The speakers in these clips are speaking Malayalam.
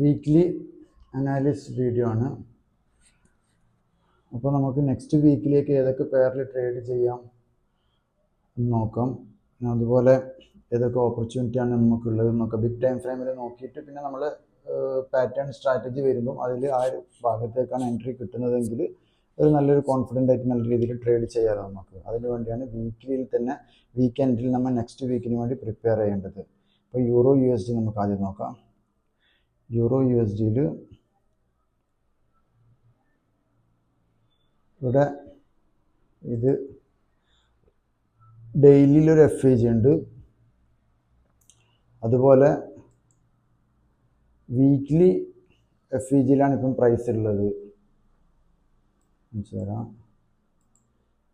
വീക്ക്ലി അനാലിസിസ് വീഡിയോ ആണ്. അപ്പോൾ നമുക്ക് നെക്സ്റ്റ് വീക്കിലേക്ക് ഏതൊക്കെ പെയറിൽ ട്രേഡ് ചെയ്യാം എന്ന് നോക്കാം. അതുപോലെ ഏതൊക്കെ ഓപ്പർച്യൂണിറ്റിയാണ് നമുക്കുള്ളത് നോക്കാം. ബിഗ് ടൈം ഫ്രെയിമിൽ നോക്കിയിട്ട് പിന്നെ നമ്മൾ പാറ്റേൺ സ്ട്രാറ്റജി വരുമ്പം അതിൽ ആ ഒരു ഭാഗത്തേക്കാണ് എൻട്രി കിട്ടുന്നതെങ്കിൽ ഒരു നല്ലൊരു കോൺഫിഡൻ്റ് ആയിട്ട് നല്ല രീതിയിൽ ട്രേഡ് ചെയ്യാമല്ലോ നമുക്ക്. അതിന് വേണ്ടിയാണ് വീക്കിലിയിൽ തന്നെ വീക്കെൻഡിൽ നമ്മൾ നെക്സ്റ്റ് വീക്കിന് വേണ്ടി പ്രിപ്പയർ ചെയ്യേണ്ടത്. അപ്പോൾ യൂറോ USD നമുക്ക് ആദ്യം നോക്കാം. യൂറോ USDയിൽ ഇവിടെ ഇത് ഡെയിലിയിലൊരു FAG ഉണ്ട്, അതുപോലെ വീക്ക്ലി FAGയിലാണ് ഇപ്പം പ്രൈസ് ഉള്ളത്.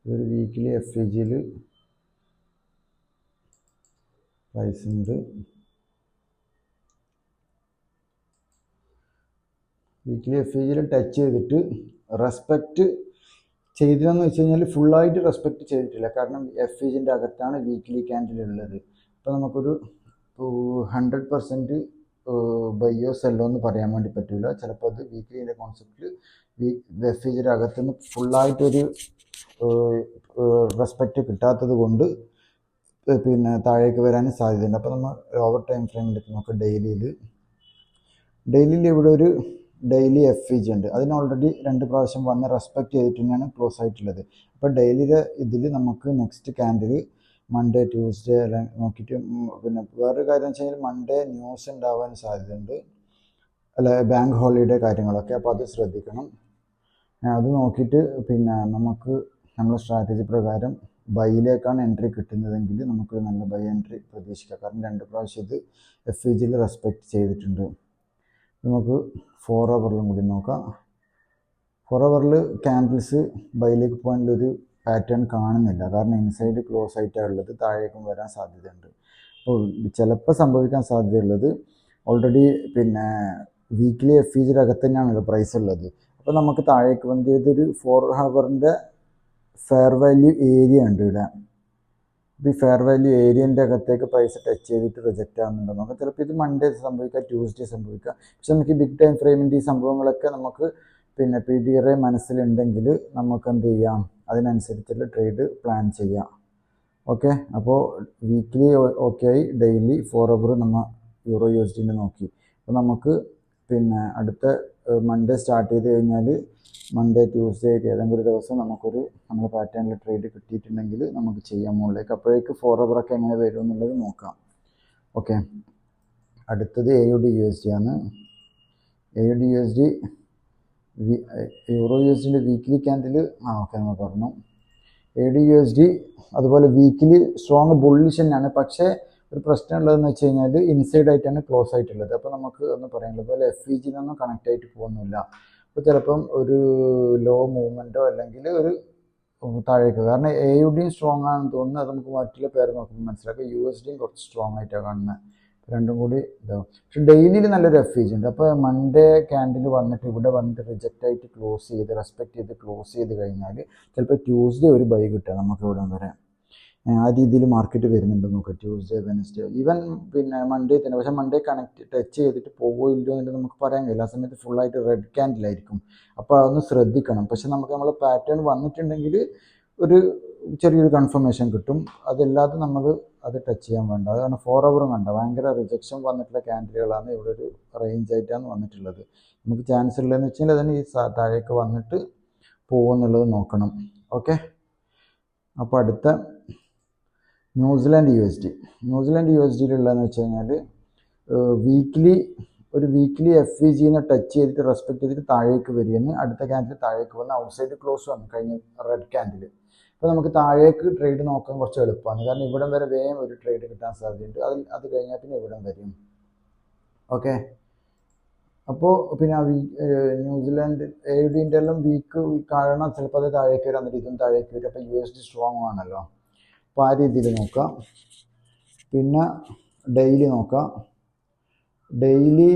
ഇതൊരു വീക്ക്ലി FAGയിൽ പ്രൈസ് ഉണ്ട്. വീക്ക്ലി FAGയിൽ ടച്ച് ചെയ്തിട്ട് റെസ്പെക്റ്റ് ചെയ്തതെന്ന് വെച്ച് കഴിഞ്ഞാൽ ഫുള്ളായിട്ട് റെസ്പെക്റ്റ് ചെയ്തിട്ടില്ല, കാരണം FAGൻ്റെ അകത്താണ് വീക്ക്ലി ക്യാൻഡിൽ ഉള്ളത്. അപ്പോൾ നമുക്കൊരു 100% ബയ്യോ സെല്ലോ എന്ന് പറയാൻ വേണ്ടി പറ്റില്ല. ചിലപ്പോൾ അത് വീക്ക്ലിൻ്റെ കോൺസെപ്റ്റിൽ FAGയുടെ അകത്തുനിന്ന് ഫുള്ളായിട്ടൊരു റെസ്പെക്റ്റ് കിട്ടാത്തത് കൊണ്ട് പിന്നെ താഴേക്ക് വരാനും സാധ്യതയുണ്ട്. അപ്പോൾ നമ്മൾ ഓവർ ടൈം ഫ്രെയിമിലേക്ക് നോക്കാം. ഡെയിലിയിൽ ഇവിടെ ഒരു ഡെയിലി FAG ഉണ്ട്. അതിന് ഓൾറെഡി 2 പ്രാവശ്യം വന്ന് റെസ്പെക്റ്റ് ചെയ്തിട്ട് തന്നെയാണ് ക്ലോസ് ആയിട്ടുള്ളത്. അപ്പോൾ ഡെയിലിയുടെ ഇതിൽ നമുക്ക് നെക്സ്റ്റ് ക്യാൻഡിൽ മൺഡേ ട്യൂസ്ഡേ എല്ലാം നോക്കിയിട്ട്, പിന്നെ വേറൊരു കാര്യം വെച്ച് കഴിഞ്ഞാൽ മൺഡേ ന്യൂസ് ഉണ്ടാവാൻ സാധ്യതയുണ്ട്, അല്ല ബാങ്ക് ഹോളിഡേ കാര്യങ്ങളൊക്കെ. അപ്പോൾ അത് ശ്രദ്ധിക്കണം. അത് നോക്കിയിട്ട് പിന്നെ നമുക്ക് നമ്മുടെ സ്ട്രാറ്റജി പ്രകാരം ബൈയിലേക്കാണ് എൻട്രി കിട്ടുന്നതെങ്കിൽ നമുക്കൊരു നല്ല ബൈ എൻട്രി പ്രതീക്ഷിക്കാം. കാരണം 2 പ്രാവശ്യം ഇത് FAGയിൽ റെസ്പെക്റ്റ് ചെയ്തിട്ടുണ്ട്. നമുക്ക് 4 ഹവറിലും കൂടി നോക്കാം. 4 ഹവറിൽ ക്യാൻഡിൽസ് ബൈയിലേക്ക് പോകാനുള്ളൊരു പാറ്റേൺ കാണുന്നില്ല, കാരണം ഇൻസൈഡ് ക്ലോസ് ആയിട്ടാണ് ഉള്ളത്. താഴേക്കും വരാൻ സാധ്യതയുണ്ട്. അപ്പോൾ ചിലപ്പോൾ സംഭവിക്കാൻ സാധ്യതയുള്ളത് ഓൾറെഡി പിന്നെ വീക്ക്ലി FAGയുടെ അകത്ത് തന്നെയാണല്ലോ പ്രൈസ് ഉള്ളത്. അപ്പോൾ നമുക്ക് താഴേക്ക് വന്ന് ഇതൊരു 4 ഹവറിൻ്റെ ഫെയർ വാല്യൂ ഏരിയ ഉണ്ട് ഇവിടെ. ഇപ്പോൾ ഈ ഫെയർ വാല്യൂ ഏരിയൻ്റെ അകത്തേക്ക് പ്രൈസ് ടച്ച് ചെയ്തിട്ട് റിജക്റ്റ് ആകുന്നുണ്ടോ നോക്കാം. ചിലപ്പോൾ ഇത് മൺഡേ സംഭവിക്കാം, ട്യൂസ്ഡേ സംഭവിക്കാം. പക്ഷെ നമുക്ക് ഈ ബിഗ് ടൈം ഫ്രെയിമിൻ്റെ ഈ സംഭവങ്ങളൊക്കെ നമുക്ക് പിന്നെ PDRA മനസ്സിലുണ്ടെങ്കിൽ നമുക്ക് എന്ത് ചെയ്യാം, അതിനനുസരിച്ചുള്ള ട്രേഡ് പ്ലാൻ ചെയ്യാം. ഓക്കെ, അപ്പോൾ വീക്ക്ലി ഓക്കെ ആയി. ഡെയിലി 4 ഹവർ നമ്മൾ യൂറോ USD നോക്കി. അപ്പോൾ നമുക്ക് പിന്നെ അടുത്ത മൺഡേ സ്റ്റാർട്ട് ചെയ്ത് കഴിഞ്ഞാൽ മൺഡേ ട്യൂസ്ഡേ ആയിട്ട് ഏതെങ്കിലും ഒരു ദിവസം നമുക്കൊരു നമ്മുടെ പാറ്റേണിൽ ട്രേഡ് കിട്ടിയിട്ടുണ്ടെങ്കിൽ നമുക്ക് ചെയ്യാം മുകളിലേക്ക്. അപ്പോഴേക്ക് 4 ഹവറൊക്കെ എങ്ങനെ വരും എന്നുള്ളത് നോക്കാം. ഓക്കെ, അടുത്തത് AUD USD ആണ്. AUD USD യൂറോ USDൻ്റെ വീക്ക്ലി ക്യാൻഡിൽ ഓക്കെ നമ്മൾ പറഞ്ഞു. AUD USD അതുപോലെ വീക്കിലി സ്ട്രോങ് ബുള്ളിഷ് തന്നെയാണ്. പക്ഷേ ഒരു പ്രശ്നം ഉള്ളതെന്ന് വെച്ച് കഴിഞ്ഞാൽ ഇൻസൈഡ് ആയിട്ടാണ് ക്ലോസ് ആയിട്ടുള്ളത്. അപ്പോൾ നമുക്ക് ഒന്ന് പറയാനുള്ളത് പോലെ FAGയിലൊന്നും കണക്റ്റ് ആയിട്ട് പോകുന്നില്ല. അപ്പോൾ ചിലപ്പം ഒരു ലോ മൂവ്മെൻറ്റോ അല്ലെങ്കിൽ ഒരു താഴേക്ക്, കാരണം AUDയും സ്ട്രോങ് ആണെന്ന് തോന്നുന്നു. അത് നമുക്ക് മറ്റുള്ള പേര് നോക്കുമ്പോൾ മനസ്സിലാക്കാം. USDയും കുറച്ച് സ്ട്രോങ് ആയിട്ടാണ് കാണുന്നത്. രണ്ടും കൂടി ഇതാവും. പക്ഷെ ഡെയിലിയിൽ നല്ലൊരു FAG ഉണ്ട്. അപ്പോൾ മൺഡേ ക്യാൻഡിൽ വന്നിട്ട് ഇവിടെ വന്നിട്ട് റിജക്റ്റ് ആയിട്ട് ക്ലോസ് ചെയ്ത് റെസ്പെക്റ്റ് ചെയ്ത് ക്ലോസ് ചെയ്ത് കഴിഞ്ഞാൽ ചിലപ്പോൾ ട്യൂസ്ഡേ ഒരു ബൈ കിട്ടുക നമുക്ക് ഇവിടെ വരെ. ആ രീതിയിൽ മാർക്കറ്റ് വരുന്നുണ്ട് നോക്കുക. ട്യൂസ്ഡേ, വെനസ്ഡേ, ഈവൻ പിന്നെ മൺഡേ തന്നെ. പക്ഷേ മൺഡേ ടച്ച് ചെയ്തിട്ട് പോകുമോ ഇല്ലയോ എന്നുള്ളത് നമുക്ക് പറയാൻ കഴിയില്ല. ആ സമയത്ത് ഫുള്ളായിട്ട് റെഡ് ക്യാൻഡിലായിരിക്കും. അപ്പോൾ അതൊന്ന് ശ്രദ്ധിക്കണം. പക്ഷെ നമുക്ക് നമ്മൾ പാറ്റേൺ വന്നിട്ടുണ്ടെങ്കിൽ ഒരു ചെറിയൊരു കൺഫർമേഷൻ കിട്ടും. അതല്ലാതെ നമ്മൾ അത് ടച്ച് ചെയ്യാൻ വേണ്ട. അതാണ് 4 ഹവറും കണ്ട ഭയങ്കര റിജക്ഷൻ വന്നിട്ടുള്ള ക്യാൻഡിലുകളാണ് ഇവിടെ ഒരു റേഞ്ച് ആയിട്ടാണ് വന്നിട്ടുള്ളത്. നമുക്ക് ചാൻസ് ഉള്ളതെന്ന് വെച്ചാൽ അതിന് ഈ താഴേക്ക് വന്നിട്ട് പോകുമെന്നുള്ളത് നോക്കണം. ഓക്കെ, അപ്പോൾ അടുത്ത ന്യൂസിലാൻഡ് USDയിലുള്ളതെന്ന് വെച്ച് കഴിഞ്ഞാൽ വീക്ക്ലി FAGന്ന് ടച്ച് ചെയ്തിട്ട് റെസ്പെക്റ്റ് ചെയ്തിട്ട് താഴേക്ക് വരികയെന്ന്, അടുത്ത ക്യാൻഡിൽ താഴേക്ക് വന്ന് ഔട്ട്സൈഡ് ക്ലോസ് വന്നു കഴിഞ്ഞ റെഡ് ക്യാൻഡിൽ. അപ്പോൾ നമുക്ക് താഴേക്ക് ട്രേഡ് നോക്കാൻ കുറച്ച് എളുപ്പമാണ്, കാരണം ഇവിടം വരെ വേഗം ഒരു ട്രേഡ് കിട്ടാൻ സാധ്യതയുണ്ട്. അത് കഴിഞ്ഞാൽ പിന്നെ ഇവിടം വരും. ഓക്കെ, അപ്പോൾ പിന്നെ ന്യൂസിലാൻഡ് AUDൻ്റെ എല്ലാം വീക്ക് കാണണം. ചിലപ്പോൾ അത് താഴേക്ക് വരാൻ എന്നിട്ട് ഇതും താഴേക്ക് വരും. അപ്പോൾ USD സ്ട്രോങ് ആണല്ലോ. അപ്പോൾ ആ രീതിയിൽ നോക്കാം. പിന്നെ ഡെയിലി നോക്കാം. ഡെയിലി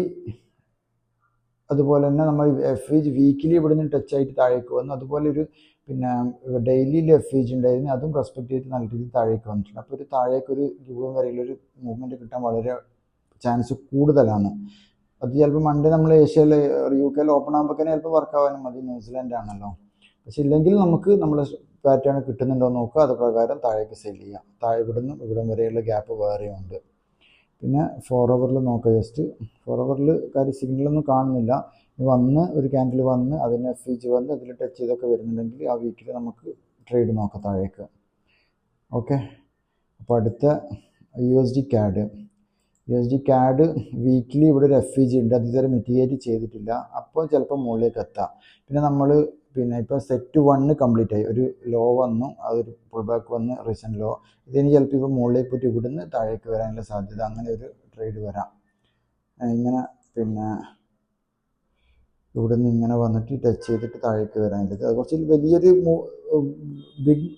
അതുപോലെ തന്നെ നമ്മൾ FAG വീക്കിലി ഇവിടെ നിന്ന് ടച്ച് ആയിട്ട് താഴേക്ക് വന്നു. അതുപോലെ ഒരു പിന്നെ ഡെയിലിയിൽ FAG ഉണ്ടായിരുന്നു, അതും റെസ്പെക്റ്റ് ചെയ്തിട്ട് നല്ല രീതിയിൽ താഴേക്ക് വന്നിട്ടുണ്ട്. അപ്പോൾ ഒരു താഴേക്ക് ഒരു രൂപം വരെയുള്ളൊരു മൂവ്മെൻറ്റ് കിട്ടാൻ വളരെ ചാൻസ് കൂടുതലാണ്. അത് ചിലപ്പോൾ മൺഡേ നമ്മൾ ഏഷ്യയിൽ UK ഓപ്പൺ ആകുമ്പോൾ തന്നെ ചിലപ്പോൾ വർക്ക് ആവാനും മതി, ന്യൂസിലാൻഡ് ആണല്ലോ. പക്ഷെ ഇല്ലെങ്കിൽ നമുക്ക് നമ്മുടെ പാറ്റേൺ കിട്ടുന്നുണ്ടോ എന്ന് നോക്കുക, അത് പ്രകാരം താഴേക്ക് സെൽ ചെയ്യാം. താഴെ ഇവിടുന്ന് ഇവിടം വരെയുള്ള ഗ്യാപ്പ് വേറെയുണ്ട്. പിന്നെ 4 ഹവറിൽ നോക്കുക. ജസ്റ്റ് 4 ഹവറിൽ കാര്യം സിഗ്നലൊന്നും കാണുന്നില്ല. വന്ന് ഒരു ക്യാൻഡിൽ വന്ന് അതിന് FEG വന്ന് അതിൽ ടച്ച് ചെയ്തൊക്കെ വരുന്നുണ്ടെങ്കിൽ ആ വീക്കിൽ നമുക്ക് ട്രേഡ് നോക്കാം താഴേക്ക്. ഓക്കെ, അപ്പോൾ അടുത്ത USD CAD വീക്കിലി ഇവിടെ ഒരു FEG ഉണ്ട്, അത് ഇതുവരെ മിറ്റിഗേറ്റ് ചെയ്തിട്ടില്ല. അപ്പോൾ ചിലപ്പോൾ മുകളിലേക്ക് എത്താം. പിന്നെ നമ്മൾ ഇപ്പോൾ സെറ്റ് 1 കംപ്ലീറ്റ് ആയി, ഒരു ലോ വന്നു, അതൊരു പുൾ ബാക്ക് വന്ന് റീസെൻറ്റ് ലോ. ഇതിന് ചിലപ്പോൾ ഇപ്പോൾ മുകളിലേക്ക് പോയിട്ട് ഇവിടുന്ന് താഴേക്ക് വരാനുള്ള സാധ്യത, അങ്ങനെ ഒരു ട്രേഡ് വരാം. ഇങ്ങനെ ഇവിടുന്ന് ഇങ്ങനെ വന്നിട്ട് ടച്ച് ചെയ്തിട്ട് താഴേക്ക് വരാനുള്ളത്, അത് കുറച്ച് വലിയൊരു ബിഗ്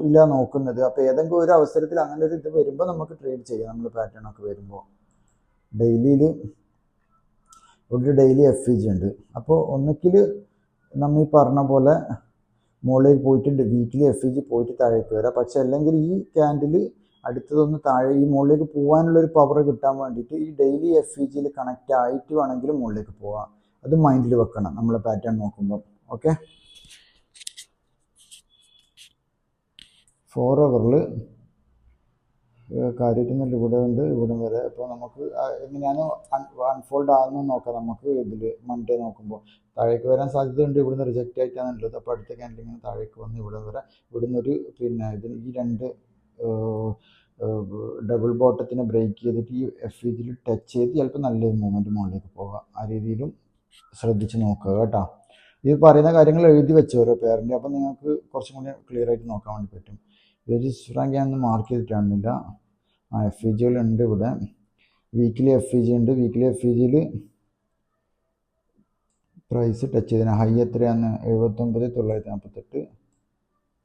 ഇല്ല നോക്കുന്നത്. അപ്പോൾ ഏതെങ്കിലും ഒരു അവസരത്തിൽ അങ്ങനെ ഒരു ഇത് വരുമ്പോൾ നമുക്ക് ട്രേഡ് ചെയ്യാം. നമ്മൾ പാറ്റേൺ ഒക്കെ വരുമ്പോൾ ഡെയിലിയിൽ ഇവിടെ ഡെയിലി FEG ഉണ്ട്. അപ്പോൾ ഒന്നുകിൽ നമ്മൾ ഈ പറഞ്ഞ പോലെ മുകളിലേക്ക് പോയിട്ട് വീക്കിലി FEG പോയിട്ട് താഴേക്ക് വരാം. പക്ഷെ അല്ലെങ്കിൽ ഈ ക്യാൻഡിൽ അടുത്തതൊന്ന് താഴെ ഈ മുകളിലേക്ക് പോകാനുള്ളൊരു പവർ കിട്ടാൻ വേണ്ടിയിട്ട് ഈ ഡെയിലി FEGയിൽ കണക്റ്റ് ആയിട്ട് വേണമെങ്കിലും മുകളിലേക്ക് പോവാം. അത് മൈൻഡിൽ വെക്കണം നമ്മൾ പാറ്റേൺ നോക്കുമ്പോൾ. ഓക്കെ, 4 ഹവറിൽ കാര്യമായിട്ടൊന്നുമില്ല, ഇവിടെ ഉണ്ട് ഇവിടെ വരെ. അപ്പോൾ നമുക്ക് എങ്ങനെയാണ് അൺഫോൾഡ് ആകുന്നത് നോക്കാം. നമുക്ക് ഇതിൽ മൺഡേ നോക്കുമ്പോൾ താഴേക്ക് വരാൻ സാധ്യതയുണ്ട്, ഇവിടുന്ന് റിജക്റ്റ് ആയിട്ടാണുള്ളത്. അപ്പോൾ അടുത്ത ക്യാൻഡിൽ ഇങ്ങനെ താഴേക്ക് വന്ന് ഇവിടെ വരെ, ഇവിടുന്നൊരു ഇതിന് ഈ 2 ഡബിൾ ബോട്ടത്തിനെ ബ്രേക്ക് ചെയ്തിട്ട് ഈ FEGയിൽ ടച്ച് ചെയ്ത് ചിലപ്പോൾ നല്ലൊരു മൂവ്മെൻറ്റ് മുകളിലേക്ക് പോകാം. ആ രീതിയിലും ശ്രദ്ധിച്ച് നോക്കുക കേട്ടോ. ഈ പറയുന്ന കാര്യങ്ങൾ എഴുതി വെച്ച് ഓരോ പേരിൻ്റെ, അപ്പം നിങ്ങൾക്ക് കുറച്ചും കൂടി ക്ലിയർ ആയിട്ട് നോക്കാൻ വേണ്ടി പറ്റും. സ്വിസ് ഫ്രാങ്ക് ഞാനൊന്നും മാർക്ക് ചെയ്തിട്ടാണെന്നില്ല. FEGകളുണ്ട് ഇവിടെ. വീക്കിലി FEG ഉണ്ട്. വീക്കിലി FEGയിൽ പ്രൈസ് ടച്ച് ചെയ്തതിന് ഹൈ എത്രയാണ്? 79,948.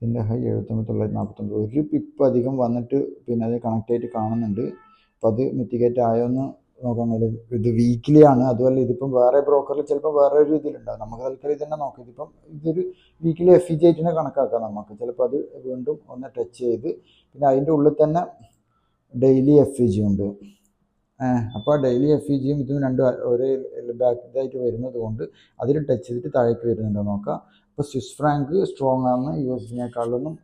ഇതിൻ്റെ ഹൈ 79,949. ഒരു പിപ്പ് അധികം വന്നിട്ട് പിന്നെ അത് കണക്റ്റ് ആയിട്ട് കാണുന്നുണ്ട്. അപ്പോൾ അത് മിറ്റിഗേറ്റ് ആയോന്ന് നോക്കാൻ കഴിയും. ഇത് വീക്കിലി ആണ്, അതുപോലെ ഇതിപ്പം വേറെ ബ്രോക്കറിൽ ചിലപ്പോൾ വേറെ ഒരു ഇതിലുണ്ടാകും. നമുക്ക് തൽക്കാലം ഇതന്നെ നോക്കാം. ഇതിപ്പം ഇതൊരു വീക്കിലി FEG ആയിട്ട് കണക്കാക്കാം നമുക്ക്. ചിലപ്പോൾ അത് വീണ്ടും ഒന്ന് ടച്ച് ചെയ്ത് പിന്നെ അതിൻ്റെ ഉള്ളിൽ തന്നെ ഡെയിലി FEG ഉണ്ട്. അപ്പോൾ ഡെയിലി FEGയും ഇതും രണ്ടും ഒരേ ബാക്ക് വരുന്നത് കൊണ്ട് അതിൽ ടച്ച് ചെയ്തിട്ട് താഴേക്ക് വരുന്നുണ്ടോ നോക്കാം. അപ്പോൾ സ്വിസ് ഫ്രാങ്ക് സ്ട്രോങ് ആണ് USDനേക്കാളൊന്നും.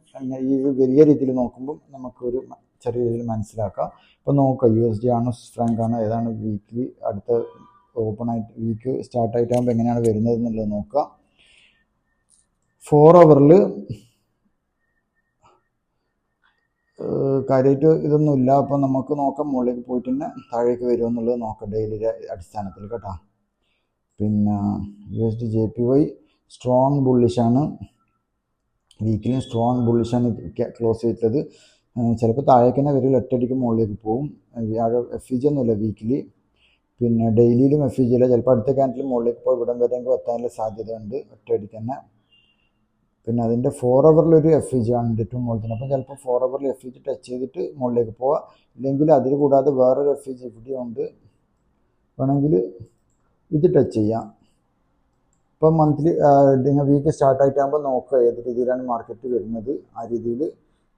ഈ വലിയ രീതിയിൽ നോക്കുമ്പം നമുക്കൊരു ചെറിയ രീതിയിൽ മനസ്സിലാക്കാം. അപ്പോൾ നോക്കാം USD ആണോ സ്വിസ് ഫ്രാങ്ക് ആണോ ഏതാണ് വീക്കിലി അടുത്ത ഓപ്പൺ ആയിട്ട് വീക്ക് സ്റ്റാർട്ടായിട്ടാകുമ്പോൾ എങ്ങനെയാണ് വരുന്നത് എന്നുള്ളത് നോക്കാം. 4 ഹവറിൽ കാര്യമായിട്ട് ഇതൊന്നുമില്ല. അപ്പോൾ നമുക്ക് നോക്കാം മുകളിലേക്ക് പോയിട്ട് തന്നെ താഴേക്ക് വരുമോ എന്നുള്ളത് നോക്കാം ഡെയിലിയുടെ അടിസ്ഥാനത്തിൽ കേട്ടോ. പിന്നെ USD JPY സ്ട്രോങ് ബുള്ളിഷാണ്, വീക്കിലും സ്ട്രോങ് ബുള്ളിഷാണ് ക്ലോസ് ചെയ്തിട്ടത്. ചിലപ്പോൾ താഴേക്ക് തന്നെ വരും, ഒറ്റയടിക്ക് മുകളിലേക്ക് പോകും. FEG ഒന്നുമില്ല വീക്കിലി. പിന്നെ ഡെയിലിയിലും FEG ഇല്ല. ചിലപ്പോൾ അടുത്ത ക്യാൻഡിൽ മുകളിലേക്ക് പോയി ഇവിടം വരെയെങ്കിലും എത്താനുള്ള സാധ്യത ഉണ്ട് ഒറ്റയടിക്ക് തന്നെ. പിന്നെ അതിൻ്റെ 4 ഹവറിലൊരു FEG ആണ് ഏറ്റവും മുകളിൽ തന്നെ. അപ്പം ചിലപ്പോൾ 4 ഹവറിൽ FEG ടച്ച് ചെയ്തിട്ട് മുകളിലേക്ക് പോവാം. ഇല്ലെങ്കിൽ അതിൽ കൂടാതെ വേറൊരു FEG ഇവിടെ ഉണ്ട്, വേണമെങ്കിൽ ഇത് ടച്ച് ചെയ്യാം. ഇപ്പം മന്ത്ലി വീക്ക് സ്റ്റാർട്ടായിട്ടാകുമ്പോൾ നോക്കുക ഏത് രീതിയിലാണ് മാർക്കറ്റ് വരുന്നത്. ആ രീതിയിൽ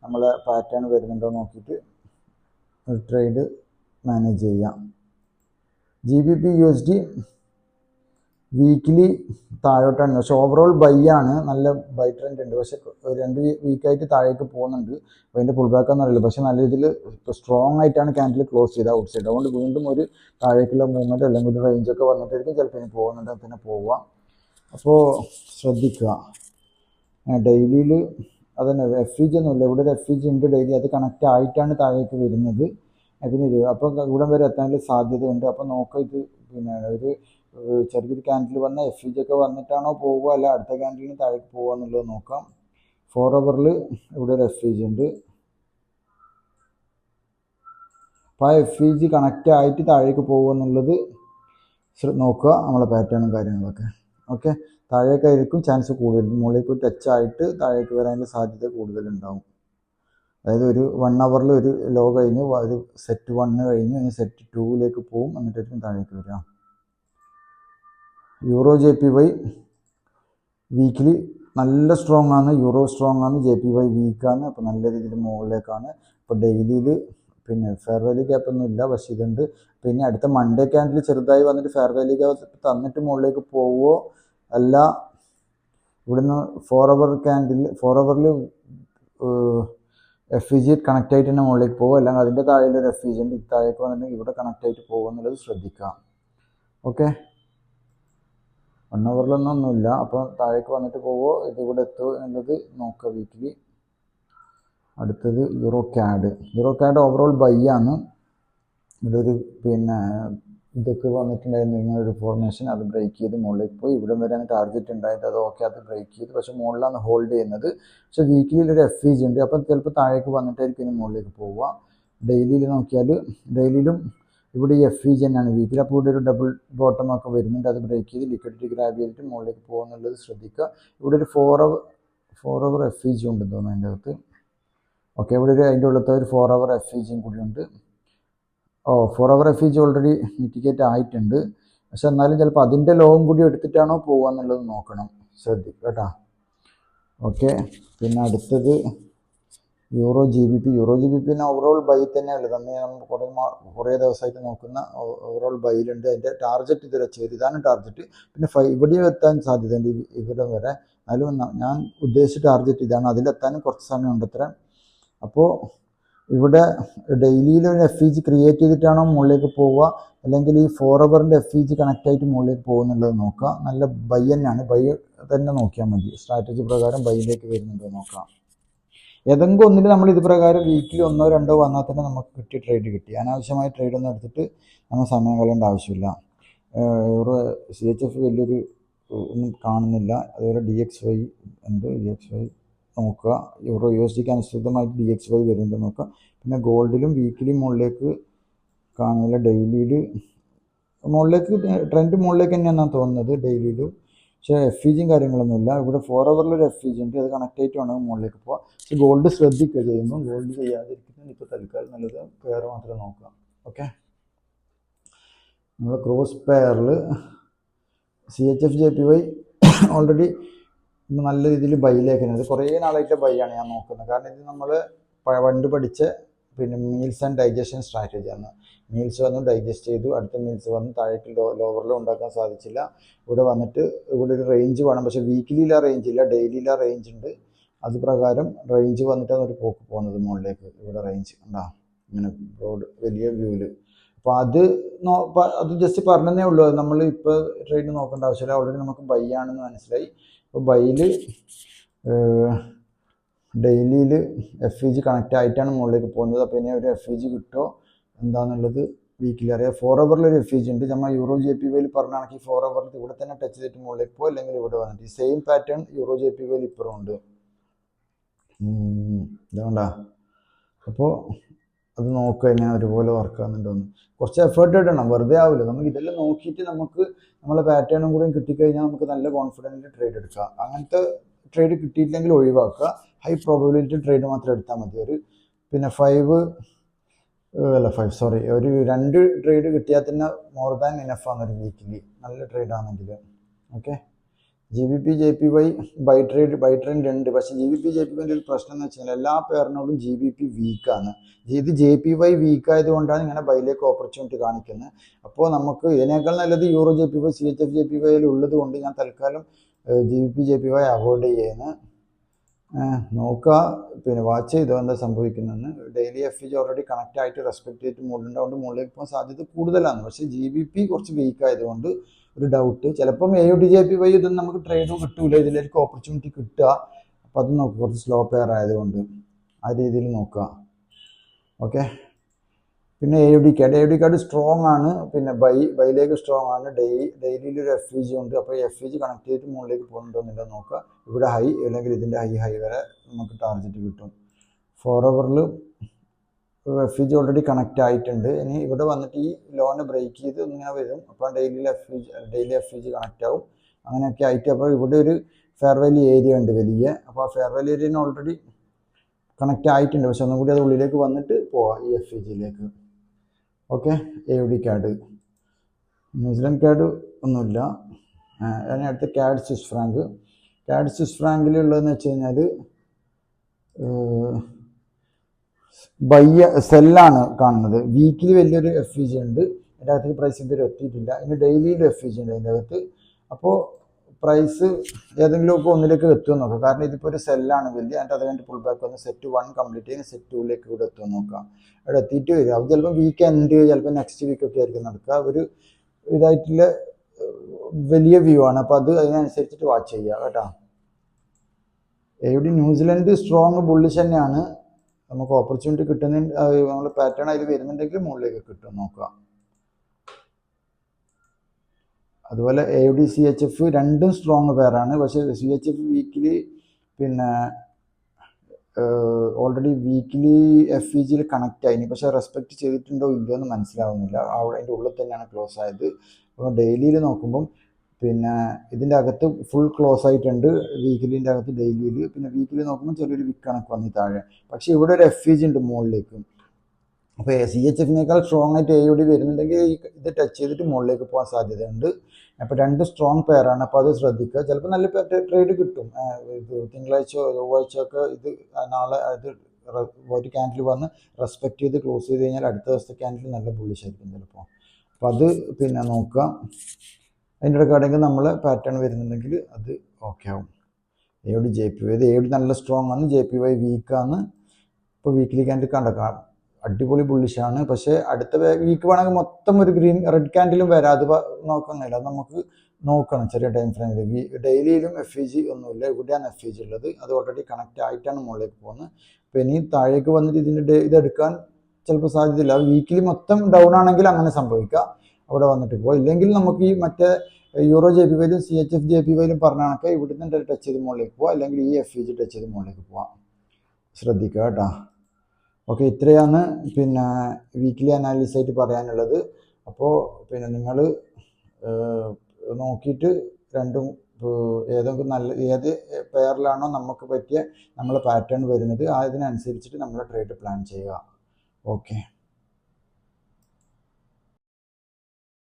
നമ്മളെ പാറ്റേൺ വരുന്നുണ്ടോ നോക്കിയിട്ട് ട്രേഡ് മാനേജ് ചെയ്യാം. GBP USD വീക്കിലി താഴോട്ടാണ്, പക്ഷെ ഓവറോൾ ബൈ ആണ്, നല്ല ബൈ ട്രെൻഡ് ഉണ്ട്. പക്ഷെ 2 വീക്കായിട്ട് താഴേക്ക് പോകുന്നുണ്ട്. അപ്പോൾ അതിൻ്റെ പുൾ ബാക്കാന്ന് അറിയില്ല. പക്ഷെ നല്ല രീതിയിൽ സ്ട്രോങ് ആയിട്ടാണ് ക്യാൻഡിൽ ക്ലോസ് ചെയ്ത് ഔട്ട് സൈഡ്. അതുകൊണ്ട് വീണ്ടും ഒരു താഴേക്കുള്ള മൂവ്മെൻറ്റ് അല്ലെങ്കിൽ ഒരു റേഞ്ചൊക്കെ വന്നിട്ടായിരിക്കും ചിലപ്പോൾ ഇനി പോകുന്നുണ്ട്, പിന്നെ പോവാം. അപ്പോൾ ശ്രദ്ധിക്കുക. ഡെയിലിയിൽ അതന്നെ FEG ഒന്നുമില്ല, ഇവിടെ ഒരു FEG ഉണ്ട് ഡെയിലി, അത് കണക്റ്റ് ആയിട്ടാണ് താഴേക്ക് വരുന്നത്. പിന്നെ ഇത് അപ്പോൾ ഇവിടം വരെ എത്താനുള്ള സാധ്യതയുണ്ട്. അപ്പോൾ നോക്കുക ഇത് പിന്നെ ഒരു ചെറിയൊരു ക്യാൻഡിൽ വന്ന FEG ഒക്കെ വന്നിട്ടാണോ പോവുക അല്ല അടുത്ത ക്യാൻഡിലിന് താഴേക്ക് പോകുക എന്നുള്ളത് നോക്കാം. 4 ഹവറിൽ ഇവിടെ ഒരു FEG ഉണ്ട്. അപ്പോൾ ആ FEG കണക്റ്റ് ആയിട്ട് താഴേക്ക് പോകുക എന്നുള്ളത് നോക്കുക നമ്മളെ പാറ്റേണും കാര്യങ്ങളൊക്കെ. ഓക്കെ, താഴേക്കായിരിക്കും ചാൻസ് കൂടുതൽ, മുകളിൽ പോയി ടച്ച് ആയിട്ട് താഴേക്ക് വരാനുള്ള സാധ്യത കൂടുതലുണ്ടാവും. അതായത് ഒരു 1 ഹവറിൽ ഒരു ലോ കഴിഞ്ഞ് ഒരു സെറ്റ് 1 കഴിഞ്ഞ് ഇനി സെറ്റ് 2ലേക്ക് പോകും, എന്നിട്ടായിരിക്കും താഴേക്ക് വരിക. യൂറോ JPY വീക്കിലി നല്ല സ്ട്രോങ് ആണ്, യൂറോ സ്ട്രോങ് ആണ്, JPY വീക്കാണ്. അപ്പോൾ നല്ല രീതിയിൽ മുകളിലേക്കാണ്. അപ്പോൾ ഡെയിലിയിൽ പിന്നെ ഫെയർ വാല്യൂ ഗ്യാപ്പ് ഒന്നും ഇല്ല, പക്ഷേ ഇതുണ്ട്. പിന്നെ അടുത്ത മൺഡേ ക്യാൻഡിൽ ചെറുതായി വന്നിട്ട് ഫെയർ വാല്യൂ ഗ്യാപ്പ് തന്നിട്ട് മുകളിലേക്ക് പോവുമോ അല്ല ഇവിടുന്ന് 4 അവർ ക്യാൻഡിൽ 4 അവറിൽ എഫ് ഇ ജി കണക്റ്റ് ആയിട്ട് തന്നെ മുകളിലേക്ക് പോകും, അല്ലെങ്കിൽ അതിൻ്റെ താഴെയൊരു എഫ് ഇ ജി ഉണ്ട്, താഴേക്ക് വന്നിട്ടുണ്ടെങ്കിൽ ഇവിടെ കണക്റ്റ് ആയിട്ട് പോകും എന്നുള്ളത് ശ്രദ്ധിക്കാം. ഓക്കെ, 1 അവറിലൊന്നുമില്ല, അപ്പോൾ താഴേക്ക് വന്നിട്ട് പോവോ ഇത് ഇവിടെ എത്തുമോ എന്നുള്ളത് നോക്കുക വീക്കിലി. അടുത്തത് യൂറോ ക്യാഡ് ഓവറോൾ ബൈ ആണ്. ഇതൊരു പിന്നെ ഇതൊക്കെ വന്നിട്ടുണ്ടായിരുന്നു ഇങ്ങനൊരു ഫോർമേഷൻ, അത് ബ്രേക്ക് ചെയ്ത് മുകളിലേക്ക് പോയി. ഇവിടെ വരെയാണ് ടാർഗറ്റ് ഉണ്ടായത്, അത് ഓക്കെ, അത് ബ്രേക്ക് ചെയ്ത്, പക്ഷേ മുകളിലാണ് ഹോൾഡ് ചെയ്യുന്നത്. പക്ഷേ വീക്കിലിയിൽ ഒരു എഫ് ഇ ജി ഉണ്ട്, അപ്പം ചിലപ്പോൾ താഴേക്ക് വന്നിട്ടായിരിക്കും ഇനി മുകളിലേക്ക് പോവുക. ഡെയിലിയിൽ നോക്കിയാൽ ഡെയിലിയിലും ഇവിടെ ഈ എഫ് ഇ ജി തന്നെയാണ് വീക്കിൽ. അപ്പോൾ ഇവിടെ ഒരു ഡബിൾ ബോട്ടം ഒക്കെ വരുന്നുണ്ട്, അത് ബ്രേക്ക് ചെയ്ത് ലിക്വിഡിറ്റി ഗ്രാബ് ചെയ്തിട്ട് മുകളിലേക്ക് പോകുന്നുള്ളത് ശ്രദ്ധിക്കുക. ഇവിടെ ഒരു 4 അവർ എഫ് ഇ ജി ഉണ്ടെന്ന് തോന്നുന്നു അതിൻ്റെ അകത്ത്. ഓക്കെ, ഇവിടെ ഒരു അതിൻ്റെ ഉള്ളത്തെ ഒരു 4 അവർ എഫ് ഇ ജിയും കൂടി ഉണ്ട്. 4 hour F E G already mitigate ആയിട്ടുണ്ട്, പക്ഷെ എന്നാലും ചിലപ്പോൾ അതിൻ്റെ ലോവും കൂടി എടുത്തിട്ടാണോ പോകുക എന്നുള്ളത് നോക്കണം, ശ്രദ്ധിക്കുക കേട്ടോ. ഓക്കെ, പിന്നെ അടുത്തത് euro G B P overall buy തന്നെയുള്ളത്. അന്ന് നമ്മൾ കുറേ ദിവസമായിട്ട് നോക്കുന്ന ഓവറോൾ ബൈയിലുണ്ട്. അതിൻ്റെ ടാർഗറ്റ് ഇതുവരെ ചെയ്ത്, ഇതാണ് ടാർഗറ്റ്. പിന്നെ ഇവിടെയും എത്താൻ സാധ്യതയുണ്ട് ഇവിടെ വരെ, എന്നാലും ഞാൻ ഉദ്ദേശിച്ച ടാർഗറ്റ് ഇതാണ്, അതിലെത്താനും കുറച്ച് സമയം ഉണ്ട് അത്ര. അപ്പോൾ ഇവിടെ ഡെയിലിയിൽ ഒരു എഫ് ഇ ജി ക്രിയേറ്റ് ചെയ്തിട്ടാണോ മുകളിലേക്ക് പോവുക, അല്ലെങ്കിൽ ഈ 4 അവറിൻ്റെ എഫ് ഇ ജി കണക്റ്റ് ആയിട്ട് മുകളിലേക്ക് പോകുന്നുള്ളത് നോക്കുക. നല്ല ബൈ തന്നെയാണ്, ബൈ തന്നെ നോക്കിയാൽ മതി. സ്ട്രാറ്റജി പ്രകാരം ബൈയിലേക്ക് വരുന്നുണ്ടോ നോക്കാം. ഏതെങ്കിലും ഒന്നിൽ നമ്മൾ ഇത് പ്രകാരം വീക്കിലി 1 or 2 വന്നാൽ തന്നെ നമുക്ക് കിട്ടിയ ട്രേഡ് കിട്ടി. അനാവശ്യമായ ട്രേഡൊന്നും എടുത്തിട്ട് നമ്മൾ സമയം കളയേണ്ട ആവശ്യമില്ല. യൂറോ CHF വലിയൊരു ഒന്നും കാണുന്നില്ല. അതുപോലെ DXY ഉണ്ട്, DXY നോക്കുക. യൂറോ USDക്ക് അനുസൃതമായിട്ട് DXY വരുന്നുണ്ട് നോക്കുക. പിന്നെ ഗോൾഡിലും വീക്കിലി മുകളിലേക്ക് കാണുന്നില്ല, ഡെയിലിയിൽ മുകളിലേക്ക് ട്രെൻഡ് മുകളിലേക്ക് തന്നെയാണ് തോന്നുന്നത് ഡെയിലിയിലും. പക്ഷേ എഫ് ഇ ജിയും കാര്യങ്ങളൊന്നുമില്ല. ഇവിടെ 4 അവറിലൊരു എഫ് ഇ ജി ഉണ്ട്, അത് കണക്ട് ആയിട്ട് വേണം മുകളിലേക്ക് പോകാം. പക്ഷേ ഗോൾഡ് ശ്രദ്ധിക്കുക ചെയ്യുമ്പോൾ, ഗോൾഡ് ചെയ്യാതിരിക്കുന്നത് ഇപ്പോൾ തൽക്കാലം നല്ലത് പെയർ മാത്രം നോക്കുക. ഓക്കെ, നമ്മൾ ക്രോസ് പെയറിൽ CHF JPY ഓൾറെഡി നല്ല രീതിയിൽ ബൈയിലേക്കാണ്. കുറേ നാളായിട്ട് ബൈ ആണ് ഞാൻ നോക്കുന്നത്, കാരണം ഇത് നമ്മൾ പണ്ട് പഠിച്ച പിന്നെ മീൽസ് ആൻഡ് ഡൈജഷൻ സ്ട്രാറ്റജിയാണ്. മീൽസ് വന്ന് ഡൈജസ്റ്റ് ചെയ്തു, അടുത്ത മീൽസ് വന്ന് താഴേക്ക് ലോവറിൽ ഉണ്ടാക്കാൻ സാധിച്ചില്ല. ഇവിടെ വന്നിട്ട് ഇവിടെ ഒരു റേഞ്ച് വേണം, പക്ഷേ വീക്കിലിയിലെ റേഞ്ച് ഇല്ല, ഡെയിലിയിലെ റേഞ്ച് ഉണ്ട്. അത് പ്രകാരം റേഞ്ച് വന്നിട്ടാണ് ഒരു പോക്ക് പോകുന്നത് മുകളിലേക്ക്. ഇവിടെ റേഞ്ച് ഉണ്ടാ ഇങ്ങനെ ബ്രോഡ് വലിയ വ്യൂവിൽ. അപ്പോൾ അത് ജസ്റ്റ് പറഞ്ഞതേ ഉള്ളൂ, നമ്മൾ ഇപ്പോൾ ട്രേഡ് നോക്കേണ്ട ആവശ്യമില്ല, ഓൾറെഡി നമുക്ക് ബൈ ആണെന്ന് മനസ്സിലായി. അപ്പോൾ ബൈയിൽ ഡെയിലിയിൽ എഫ് ഇ ജി കണക്റ്റ് ആയിട്ടാണ് മുകളിലേക്ക് പോകുന്നത്. അപ്പോൾ ഇനി ഒരു എഫ് ഇ ജി കിട്ടുമോ എന്താണെന്നുള്ളത് വീക്കിലി അറിയാം. 4 അവറിലൊരു എഫ് ഇ ജി ഉണ്ട്, നമ്മൾ യൂറോ JPY പറഞ്ഞാണെങ്കിൽ 4 അവറിൽ ഇവിടെ തന്നെ ടച്ച് ചെയ്തിട്ട് മുകളിലേക്ക് പോകും, അല്ലെങ്കിൽ ഇവിടെ വന്നിട്ട് ഈ സെയിം പാറ്റേൺ യൂറോ JPY ഇപ്പുറം ഉണ്ട്. ഇതുകൊണ്ടാ. അപ്പോൾ അത് നോക്കുക എങ്ങനെ ഒരുപോലെ വർക്ക് ആകുന്നുണ്ടോന്ന്. കുറച്ച് എഫേർട്ട് ഇടണം, വെറുതെ ആവില്ല. നമുക്ക് ഇതെല്ലാം നോക്കിയിട്ട് നമുക്ക് നമ്മളെ പാറ്റേണും കൂടെ കിട്ടിക്കഴിഞ്ഞാൽ നമുക്ക് നല്ല കോൺഫിഡൻറ്റിൽ ട്രേഡ് എടുക്കാം. അങ്ങനത്തെ ട്രേഡ് കിട്ടിയിട്ടില്ലെങ്കിൽ ഒഴിവാക്കുക. ഹൈ പ്രോബബിലിറ്റി ട്രേഡ് മാത്രം എടുത്താൽ മതി. ഒരു പിന്നെ 2 ട്രേഡ് കിട്ടിയാൽ തന്നെ മോർ ദാൻ ഇനഫാണ് ഒരു വീക്കിലി, നല്ല ട്രേഡ് ആണെങ്കിൽ. Okay, GBP JPY buy trend ഉണ്ട്, പക്ഷേ GBP JPYൻ്റെ ഒരു പ്രശ്നം എന്ന് വെച്ചാൽ എല്ലാ പേരിനോടും GBP വീക്കാണ്. ഇത് JPY വീക്ക് ആയതുകൊണ്ടാണ് ഇങ്ങനെ ബൈലേക്ക് ഓപ്പർച്യൂണിറ്റി കാണിക്കുന്നത്. അപ്പോൾ നമുക്ക് ഇതിനേക്കാൾ നല്ലത് യൂറോ JPY CHF JPY ഉള്ളത് കൊണ്ട് ഞാൻ തൽക്കാലം GBP JPY അവോയ്ഡ് ചെയ്യുന്നത്. നോക്കുക, പിന്നെ വാച്ച് ചെയ്തോ എന്താ സംഭവിക്കുന്നതെന്ന്. Daily F E G already connect ആയിട്ട് റെസ്പെക്ട് ചെയ്തിട്ട് മുകളിലുണ്ടാവുകൊണ്ട് മുകളിലേക്ക് പോകാൻ സാധ്യത കൂടുതലാണ്. പക്ഷേ GBP കുറച്ച് വീക്ക് ആയതുകൊണ്ട് ഒരു ഡൗട്ട്. ചിലപ്പം AUD JPY ഇതൊന്നും നമുക്ക് ട്രേഡും കിട്ടൂല, ഇതിലേക്ക് ഓപ്പർച്യൂണിറ്റി കിട്ടുക. അപ്പം അത് നോക്കുക, കുറച്ച് സ്ലോ പെയർ ആയതുകൊണ്ട് ആ രീതിയിൽ നോക്കുക. ഓക്കെ, പിന്നെ AUD കാർഡ് സ്ട്രോങ് ആണ്, പിന്നെ ബൈയിലേക്ക് സ്ട്രോങ് ആണ്. ഡെയിലിയിൽ ഒരു എഫ് ഇ ജി ഉണ്ട്. അപ്പോൾ എഫ് ഇ ജി കണക്ട് ചെയ്തിട്ട് മുകളിലേക്ക് പോകുന്നുണ്ടോന്നില്ല നോക്കുക. ഇവിടെ ഹൈ അല്ലെങ്കിൽ ഇതിൻ്റെ ഹൈ വരെ നമുക്ക് ടാർഗറ്റ് കിട്ടും. 4 അവറിൽ F E G already connect ആയിട്ടുണ്ട്. ഇനി ഇവിടെ വന്നിട്ട് ഈ ലോനെ ബ്രേക്ക് ചെയ്ത് ഇങ്ങനെ വരും. അപ്പോൾ daily F E G connect ആവും. അങ്ങനെയൊക്കെ ആയിട്ട് അപ്പോൾ ഇവിടെ ഒരു ഫെയർ വാല്യൂ ഏരിയ ഉണ്ട് വലിയ. അപ്പോൾ ആ ഫെയർ വാല്യൂ ഏരിയന് ഓൾറെഡി കണക്റ്റ് ആയിട്ടുണ്ട്, പക്ഷെ ഒന്നും കൂടി അത് ഉള്ളിലേക്ക് വന്നിട്ട് പോവാം ഈ എഫ് ഇ ജിയിലേക്ക്. Okay, AUD card, New Zealand card ഒന്നുമില്ല. അതിന് അടുത്ത് CAD സ്വിസ് ഫ്രാങ്കിലുള്ളതെന്ന് വെച്ച് കഴിഞ്ഞാൽ സെല്ലാണ് കാണുന്നത്. വീക്കിലി വലിയൊരു എഫ് ഇ ജി ഉണ്ട്, അതിൻ്റെ അകത്ത് പ്രൈസ് ഇതുവരെ എത്തിയിട്ടില്ല. ഇനി ഡെയിലിയിൽ എഫ് ഇ ജി ഉണ്ട് അതിൻ്റെ അകത്ത്. അപ്പോൾ പ്രൈസ് ഏതെങ്കിലുമൊക്കെ ഒന്നിലേക്ക് എത്തുമെന്ന് നോക്കാം. കാരണം ഇതിപ്പോൾ ഒരു സെല്ലാണ് വലിയ, അതിൻ്റെ അത് കഴിഞ്ഞിട്ട് പുൾ ബാക്ക് വന്ന് സെറ്റ് 1 കംപ്ലീറ്റ് ചെയ്യുന്ന സെറ്റ് 2ലേക്ക് ഇവിടെ എത്തുമെന്ന് നോക്കാം. അവിടെ എത്തിയിട്ട് വരിക. അത് ചിലപ്പോൾ വീക്ക് എൻഡ്, ചിലപ്പോൾ നെക്സ്റ്റ് വീക്കൊക്കെ ആയിരിക്കും നടക്കുക. ഒരു ഇതായിട്ടുള്ള വലിയ വ്യൂ ആണ്. അപ്പോൾ അതിനനുസരിച്ചിട്ട് വാച്ച് ചെയ്യുക കേട്ടോ. എവിടെ ന്യൂസിലൻഡ് സ്ട്രോങ് ബുള്ളിഷ് തന്നെയാണ്. നമുക്ക് ഓപ്പർച്യൂണിറ്റി കിട്ടുന്ന നമ്മൾ പാറ്റേൺ അതിൽ വരുന്നുണ്ടെങ്കിൽ മുകളിലേക്ക് കിട്ടും നോക്കുക. അതുപോലെ AUD-CHF രണ്ടും സ്ട്രോങ് പെയറാണ്. പക്ഷേ CHF വീക്കിലി പിന്നെ ഓൾറെഡി വീക്കിലി എഫ് ഇ ജിയിൽ കണക്റ്റ് ആയിനി, പക്ഷേ റെസ്പെക്റ്റ് ചെയ്തിട്ടുണ്ടോ ഇല്ലയോ എന്ന് മനസ്സിലാവുന്നില്ല. അതിൻ്റെ ഉള്ളിൽ തന്നെയാണ് ക്ലോസ് ആയത്. അപ്പോൾ ഡെയിലിയിൽ നോക്കുമ്പം പിന്നെ ഇതിൻ്റെ അകത്ത് ഫുൾ ക്ലോസ് ആയിട്ടുണ്ട് വീക്കിലിൻ്റെ അകത്ത് ഡെയിലിയിൽ. പിന്നെ വീക്കിലി നോക്കുമ്പോൾ ചെറിയൊരു വിക്ക് കണക്ക് വന്നി താഴെ. പക്ഷേ ഇവിടെ ഒരു എഫ് ഇ ജി ഉണ്ട് മുകളിലേക്ക്. അപ്പോൾ CHF-നേക്കാൾ സ്ട്രോങ് ആയിട്ട് AUD വരുന്നുണ്ടെങ്കിൽ ഇത് ടച്ച് ചെയ്തിട്ട് മുകളിലേക്ക് പോകാൻ സാധ്യതയുണ്ട്. അപ്പോൾ രണ്ട് സ്ട്രോങ് പെയറാണ്. അപ്പോൾ അത് ശ്രദ്ധിക്കുക. ചിലപ്പോൾ നല്ല ട്രേഡ് കിട്ടും. ഇത് തിങ്കളാഴ്ചയോ ചൊവ്വാഴ്ചയോ ഒക്കെ ഇത് നാളെ അത് ഒരു ക്യാൻഡിൽ വന്ന് റെസ്പെക്ട് ചെയ്ത് ക്ലോസ് ചെയ്ത് കഴിഞ്ഞാൽ അടുത്ത ദിവസത്തെ ക്യാൻഡിൽ നല്ല ബുള്ളിഷ് ആയിരിക്കും ചിലപ്പോൾ. അപ്പോൾ അത് പിന്നെ നോക്കുക. അതിൻ്റെ ഇടയ്ക്കാണെങ്കിൽ നമ്മൾ പാറ്റേൺ വരുന്നുണ്ടെങ്കിൽ അത് ഓക്കെ ആവും. AUD-JPY ഇത് AUD നല്ല സ്ട്രോങ് ആണ്, JPY വീക്കാണ്. ഇപ്പോൾ വീക്കിലി ക്യാൻഡിൽ കണ്ടേക്കാം അടിപൊളി ബുള്ളിഷാണ്. പക്ഷേ അടുത്ത വീക്ക് വേണമെങ്കിൽ മൊത്തം ഒരു റെഡ് ക്യാൻഡിലും വരാം. അത് നോക്കുന്നില്ല, അത് നമുക്ക് നോക്കണം ചെറിയ ടൈം ഫ്രെയിമിൽ. ഡെയിലിയിലും എഫ് ഇ ജി ഒന്നുമില്ല, ഇവിടെയാണ് എഫ് ഇ ജി ഉള്ളത്. അത് ഓൾറെഡി കണക്റ്റ് ആയിട്ടാണ് മുകളിലേക്ക് പോകുന്നത്. അപ്പോൾ ഇനി താഴേക്ക് വന്നിട്ട് ഇതിൻ്റെ ഇതെടുക്കാൻ ചിലപ്പോൾ സാധ്യതയില്ല. വീക്കിലി മൊത്തം ഡൗൺ ആണെങ്കിൽ അങ്ങനെ സംഭവിക്കാം, അവിടെ വന്നിട്ട് പോകും. ഇല്ലെങ്കിൽ നമുക്ക് ഈ മറ്റേ EUR-JPY-യിലും CHF-JPY-യിലും പറഞ്ഞ കണക്ക് ഇവിടെ നിന്ന് ടച്ച് ചെയ്ത് മുകളിലേക്ക് പോവാം, അല്ലെങ്കിൽ ഈ എഫ് ഇ ജി ടച്ച് ചെയ്ത് മുകളിലേക്ക് പോവാം. ശ്രദ്ധിക്കുക കേട്ടോ. ഓക്കെ, ഇത്രയാണ് പിന്നെ വീക്കിലി അനാലിസിസ് ആയിട്ട് പറയാനുള്ളത്. അപ്പോൾ പിന്നെ നിങ്ങൾ നോക്കിയിട്ട് രണ്ടും ഏതെങ്കിലും ഏത് പെയറിലാണോ നമുക്ക് പറ്റിയ നമ്മളെ പാറ്റേൺ വരുന്നത് അതിനനുസരിച്ചിട്ട് നമ്മൾ ട്രേഡ് പ്ലാൻ ചെയ്യുക. ഓക്കെ.